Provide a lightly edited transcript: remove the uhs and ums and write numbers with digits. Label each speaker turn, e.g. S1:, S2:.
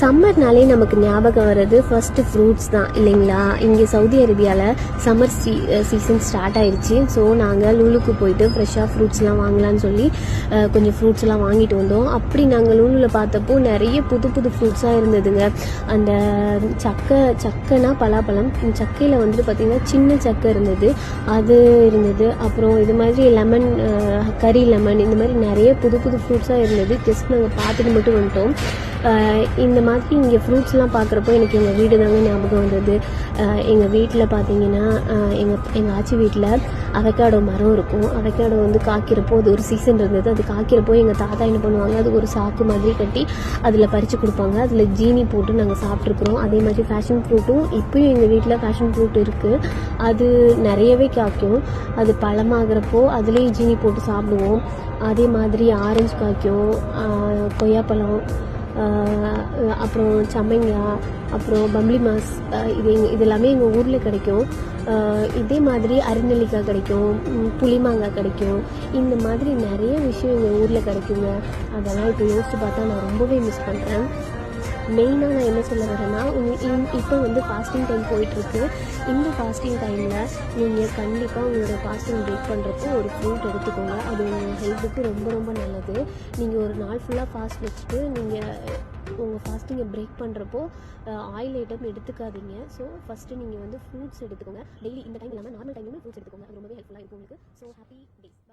S1: சம்மர்னாலே நமக்கு ஞாபகம் வர்றது ஃபர்ஸ்ட்டு ஃப்ரூட்ஸ் தான் இல்லைங்களா. இங்கே சவுதி அரேபியாவில் சம்மர் சீசன் ஸ்டார்ட் ஆயிடுச்சு. ஸோ நாங்கள் லூலுக்கு போயிட்டு ஃப்ரெஷ்ஷாக ஃப்ரூட்ஸ்லாம் வாங்கலான்னு சொல்லி கொஞ்சம் ஃப்ரூட்ஸ்லாம் வாங்கிட்டு வந்தோம். அப்படி நாங்கள் லூலுவில் பார்த்தப்போ நிறைய புது புது ஃப்ரூட்ஸாக இருந்ததுங்க. அந்த சக்கைனா பலாப்பழம், சக்கையில் வந்துட்டு பார்த்திங்கன்னா சின்ன சக்கை இருந்தது, அது இருந்தது. அப்புறம் இது மாதிரி லெமன், கறி லெமன், இந்த மாதிரி நிறைய புது புது ஃப்ரூட்ஸாக இருந்தது. ஜஸ்ட் நாங்கள் பார்த்துட்டு மட்டும் வந்துட்டோம். இந்த மாதிரி இங்கே ஃப்ரூட்ஸ்லாம் பார்க்குறப்போ எனக்கு எங்கள் வீடு தாங்க ஞாபகம் வந்தது. எங்கள் வீட்டில் பார்த்தீங்கன்னா எங்கள் ஆச்சி வீட்டில் அவக்காடோ மரம் இருக்கும். அவக்காடோ வந்து காய்க்கிறப்போ அது ஒரு சீசன் இருந்தது. அது காய்க்கிறப்போ எங்கள் தாத்தா என்ன பண்ணுவாங்க, அது ஒரு சாக்கு மாதிரி கட்டி அதில் பறித்து கொடுப்பாங்க. அதில் ஜீனி போட்டு நாங்கள் சாப்பிட்ருக்குறோம். அதே மாதிரி ஃபேஷன் ஃப்ரூட்டும் இப்போயும் எங்கள் வீட்டில் ஃபேஷன் ஃப்ரூட் இருக்குது. அது நிறையவே காய்க்கும். அது பழமாகிறப்போ அதுலேயும் ஜீனி போட்டு சாப்பிடுவோம். அதே மாதிரி ஆரஞ்சு காய்க்கும், கொய்யாப்பழம், அப்புறம் சம்மங்காய், அப்புறம் பம்ப்ளி மாஸ், இது எல்லாமே எங்கள் ஊரில் கிடைக்கும். இதே மாதிரி அரிநெல்லிக்காய் கிடைக்கும், புளிமாங்காய் கிடைக்கும். இந்த மாதிரி நிறைய விஷயம் எங்கள் ஊரில் கிடைக்குங்க. அதெல்லாம் இப்போ யோசித்து பார்த்தா நான் ரொம்பவே மிஸ் பண்ணுறேன். மெயினாக நான் என்ன சொல்ல வரேன்னா, இப்போ வந்து ஃபாஸ்டிங் டைம் போயிட்டுருக்கு. இந்த ஃபாஸ்டிங் டைமில் நீங்கள் கண்டிப்பாக உங்களோட ஃபாஸ்டிங் பிரேக் பண்ணுறப்போ ஒரு ஃப்ரூட் எடுத்துக்கோங்க. அது உங்கள் ஹெல்த்துக்கு ரொம்ப ரொம்ப நல்லது. நீங்கள் ஒரு நாள் ஃபுல்லாக ஃபாஸ்ட் வச்சுட்டு நீங்கள் உங்கள் ஃபாஸ்டிங்கை பிரேக் பண்ணுறப்போ ஆயில் ஐட்டம் எடுத்துக்காதீங்க. ஸோ ஃபஸ்ட்டு நீங்கள் வந்து ஃப்ரூட்ஸ் எடுத்துக்கோங்க. டெய்லி இந்த டைம் இல்லாமல் நார்மல் டைம்லையுமே ஃப்ரூட்ஸ் எடுத்துக்கோங்க. அது ரொம்பவே ஹெல்ப்ஃபுல்லாக இருக்கும் உங்களுக்கு. So happy days.